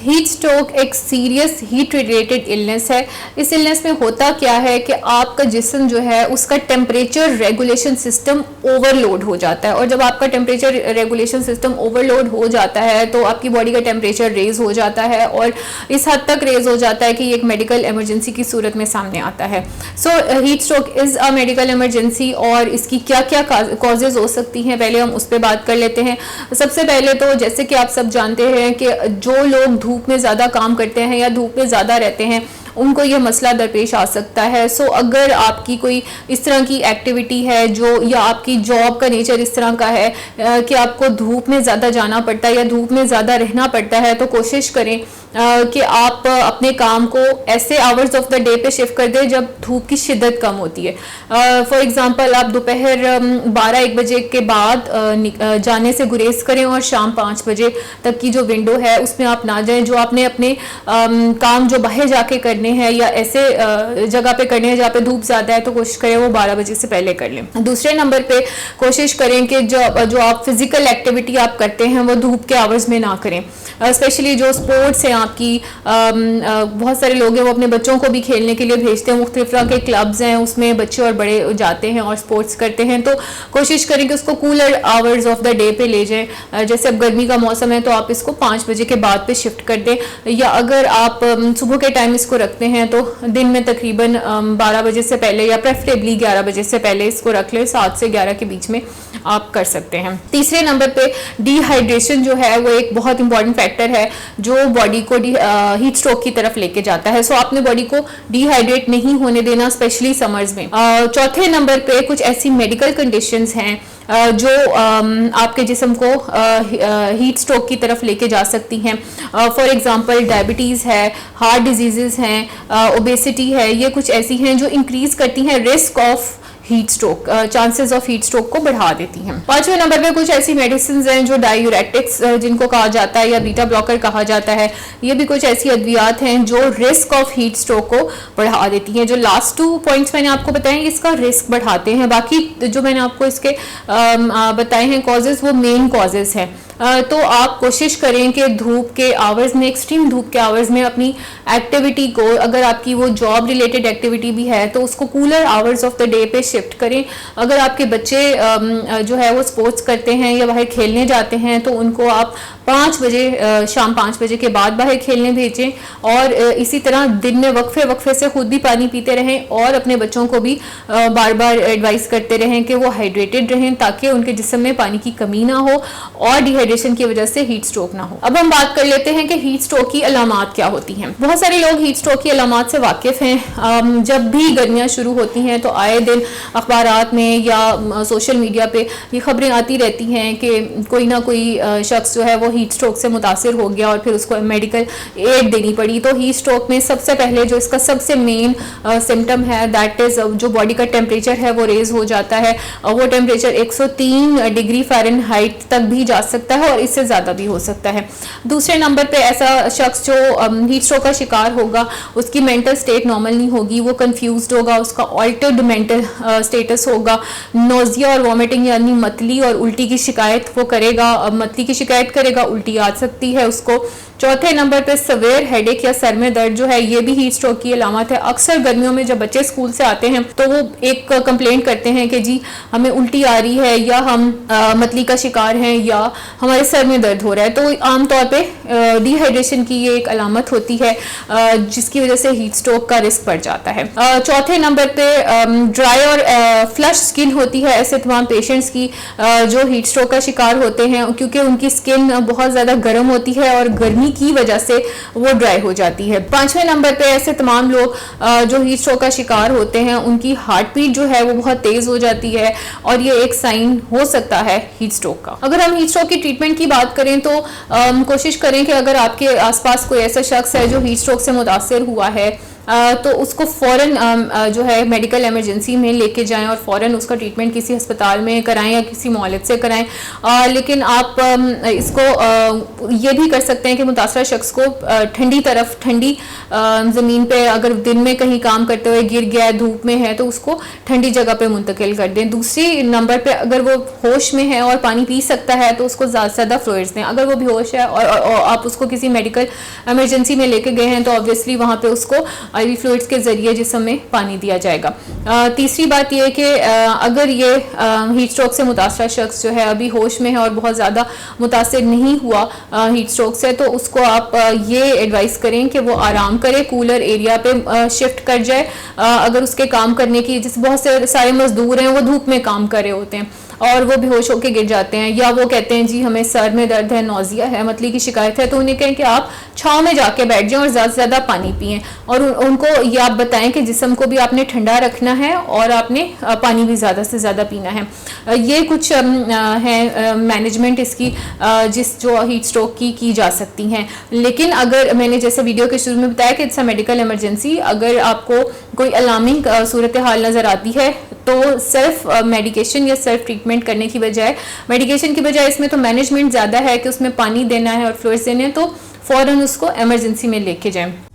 Heat stroke एक serious heat related illness है। इस इलनेस में होता क्या है कि आपका जिस्म जो है उसका टेम्परेचर रेगुलेशन सिस्टम ओवरलोड हो जाता है, और जब आपका टेम्परेचर रेगुलेशन सिस्टम ओवरलोड हो जाता है तो आपकी बॉडी का टेम्परेचर रेज हो जाता है, और इस हद तक रेज हो जाता है कि ये एक मेडिकल इमरजेंसी की सूरत में सामने आता है। So heat stroke is a medical emergency, और इसकी क्या क्या कॉजेज़ हो सकती हैं पहले हम उस पर बात कर लेते हैं। सबसे पहले तो जैसे कि आप सब जानते हैं कि जो लोग धूप में ज़्यादा काम करते हैं या धूप में ज़्यादा रहते हैं उनको यह मसला दरपेश आ सकता है। सो अगर आपकी कोई इस तरह की एक्टिविटी है जो, या आपकी जॉब का नेचर इस तरह का है कि आपको धूप में ज़्यादा जाना पड़ता है या धूप में ज़्यादा रहना पड़ता है, तो कोशिश करें कि आप अपने काम को ऐसे आवर्स ऑफ द डे पे शिफ्ट कर दें जब धूप की शिद्दत कम होती है। फॉर एग्जांपल आप दोपहर 12-1 बजे के बाद जाने से गुरेज करें, और शाम 5 बजे तक की जो विंडो है उसमें आप ना जाएं। जो आपने अपने काम जो बाहर जाके करने हैं या ऐसे जगह पे करने हैं जहाँ पे धूप ज़्यादा है, तो कोशिश करें वो 12 बजे से पहले कर लें। दूसरे नंबर पे कोशिश करें कि जो आप फिजिकल एक्टिविटी आप करते हैं वो धूप के आवर्स में ना करें। स्पेशली जो स्पोर्ट्स हैं आपकी, बहुत सारे लोग हैं वो अपने बच्चों को भी खेलने के लिए भेजते हैं, मुख्तलिफ तरह के क्लब्स हैं उसमें बच्चे और बड़े जाते हैं और स्पोर्ट्स करते हैं, तो कोशिश करें कि उसको cooler hours of the day पे ले जाएं। जैसे अब गर्मी का मौसम है तो आप इसको 5 बजे के बाद पे शिफ्ट कर दें, या अगर आप सुबह के टाइम इसको रखते हैं तो दिन में तकरीबन 12 बजे से पहले या प्रेफरेबली 11 बजे से पहले इसको रख लें। 7 से 11 के बीच में आप कर सकते हैं। तीसरे नंबर पे डिहाइड्रेशन जो है वो एक बहुत इंपॉर्टेंट फैक्टर है जो बॉडी को हीट स्ट्रोक की तरफ लेके जाता है। सो आपने बॉडी को डिहाइड्रेट नहीं होने देना, स्पेशली समर्स में। चौथे नंबर पे कुछ ऐसी मेडिकल कंडीशंस हैं जो आपके जिस्म को हीट स्ट्रोक की तरफ लेके जा सकती हैं। फॉर एग्जांपल डायबिटीज़ है, हार्ट डिजीज़ हैं, ओबेसिटी है, ये कुछ ऐसी हैं जो इंक्रीज करती हैं risk of heat stroke, chances of heat stroke को बढ़ा देती हैं। 5वें नंबर पे कुछ ऐसी मेडिसिन हैं जो डायूरेटिक्स जिनको कहा जाता है या बीटा ब्लॉकर कहा जाता है, ये भी कुछ ऐसी अद्वियात हैं जो रिस्क ऑफ हीट स्ट्रोक को बढ़ा देती हैं। जो लास्ट 2 पॉइंट्स मैंने आपको बताए इसका रिस्क बढ़ाते हैं, बाकी जो मैंने आपको इसके बताए हैं कॉजेज वो मेन कॉजेज हैं। तो आप कोशिश करें कि धूप के आवर्स में, एक्सट्रीम धूप के आवर्स में अपनी एक्टिविटी को, अगर आपकी वो जॉब रिलेटेड एक्टिविटी भी है तो उसको cooler hours of the day पे शिफ्ट करें। अगर आपके बच्चे जो है वो स्पोर्ट्स करते हैं या बाहर खेलने जाते हैं तो उनको आप 5 बजे, शाम 5 बजे के बाद बाहर खेलने भेजें, और इसी तरह दिन में वक्फे से खुद भी पानी पीते रहें और अपने बच्चों को भी बार बार एडवाइस करते रहें कि वो हाइड्रेटेड रहें ताकि उनके जिस्म में पानी की कमी ना हो और डिहाइड्रेशन की वजह से हीट स्ट्रोक ना हो। अब हम बात कर लेते हैं कि हीट स्ट्रोक की अलामात क्या होती हैं। बहुत सारे लोग हीट स्ट्रोक की अलामात से वाकिफ हैं। जब भी गर्मियाँ शुरू होती हैं तो आए दिन अखबारात में या सोशल मीडिया पे ये खबरें आती रहती हैं कि कोई ना कोई शख्स जो है वो हीट स्ट्रोक से मुतासिर हो गया और फिर उसको मेडिकल एड देनी पड़ी। तो हीट स्ट्रोक में सबसे पहले जो इसका सबसे मेन सिम्टम है दैट इज जो बॉडी का टेम्परेचर है वो रेज हो जाता है। वो टेम्परेचर 103 डिग्री फ़ारेनहाइट तक भी जा सकता है और इससे ज़्यादा भी हो सकता है। दूसरे नंबर पे ऐसा शख्स जो हीट स्ट्रोक का शिकार होगा उसकी मेंटल स्टेट नॉर्मल नहीं होगी, वो कंफ्यूज्ड होगा, उसका ऑल्टर्ड मेंटल स्टेटस होगा, नोजिया और वॉमिटिंग यानी मतली और उल्टी की शिकायत वो करेगा, मतली की शिकायत करेगा, उल्टी आ सकती है उसको। चौथे नंबर पे सवेयर हेडेक या सर में दर्द जो है ये भी हीट स्ट्रोक की अलामत है। अक्सर गर्मियों में जब बच्चे स्कूल से आते हैं तो वो एक कंप्लेंट करते हैं कि जी हमें उल्टी आ रही है या हम मतली का शिकार हैं या हमारे सर में दर्द हो रहा है। तो आमतौर पे डिहाइड्रेशन की ये एक अलामत होती है जिसकी वजह से हीट स्ट्रोक का रिस्क बढ़ जाता है। चौथे नंबर पे ड्राई और फ्लश स्किन होती है ऐसे तमाम पेशेंट्स की जो हीट स्ट्रोक का शिकार होते हैं, क्योंकि उनकी स्किन बहुत ज़्यादा गर्म होती है और गर्मी की वजह से वो ड्राई हो जाती है। 5वें नंबर पे ऐसे तमाम लोग जो हीट स्ट्रोक का शिकार होते हैं उनकी हार्ट बीट जो है वो बहुत तेज हो जाती है और ये एक साइन हो सकता है हीट स्ट्रोक का। अगर हम हीट स्ट्रोक की ट्रीटमेंट की बात करें तो कोशिश करें कि अगर आपके आसपास कोई ऐसा शख्स है जो हीट स्ट्रोक से मुतासिर हुआ है तो उसको फ़ौरन जो है मेडिकल इमरजेंसी में लेके जाएं और फ़ौरन उसका ट्रीटमेंट किसी अस्पताल में कराएं या किसी मोहल्लत से कराएं। लेकिन आप इसको ये भी कर सकते हैं कि मुतासरा शख्स को ठंडी ज़मीन पे अगर दिन में कहीं काम करते हुए गिर गया है, धूप में है, तो उसको ठंडी जगह पे मुंतकिल कर दें। दूसरी नंबर पे अगर वो होश में है और पानी पी सकता है तो उसको ज़्यादा से ज़्यादा फ्लूइड्स दें। अगर वो बेहोश है और आप उसको किसी मेडिकल इमरजेंसी में लेके गए हैं तो ऑब्वियसली वहाँ पे उसको IV फ्लूइड्स के ज़रिए जिस्म में पानी दिया जाएगा। तीसरी बात यह है कि अगर ये हीट स्ट्रोक से मुतासरा शख्स जो है अभी होश में है और बहुत ज़्यादा मुतासिर नहीं हुआ हीट स्ट्रोक से, तो उसको आप ये एडवाइस करें कि वो आराम करे, कूलर एरिया पे शिफ्ट कर जाए। अगर उसके काम करने की, जैसे बहुत से सारे मजदूर हैं वो धूप में काम कर रहे होते हैं और वो बेहोश होकर गिर जाते हैं, या वो कहते हैं जी हमें सर में दर्द है, नौजिया है, मतली की शिकायत है, तो उन्हें कहें कि आप छाँव में जाके बैठ जाएं और ज़्यादा से ज़्यादा पानी पिएं। और उनको ये आप बताएं कि जिस्म को भी आपने ठंडा रखना है और आपने पानी भी ज़्यादा से ज़्यादा पीना है। ये कुछ है मैनेजमेंट इसकी जो हीट स्ट्रोक की जा सकती हैं। लेकिन अगर मैंने जैसे वीडियो के शुरू में बताया कि इट्स अ मेडिकल इमरजेंसी, अगर आपको कोई अलार्मिंग सूरत हाल नज़र आती है तो सेल्फ मेडिकेशन या सेल्फ ट्रीटमेंट करने की बजाय, मेडिकेशन की बजाय इसमें तो मैनेजमेंट ज़्यादा है कि उसमें पानी देना है और फ्लूइड्स देने हैं, तो फ़ौरन उसको इमरजेंसी में लेके जाएं।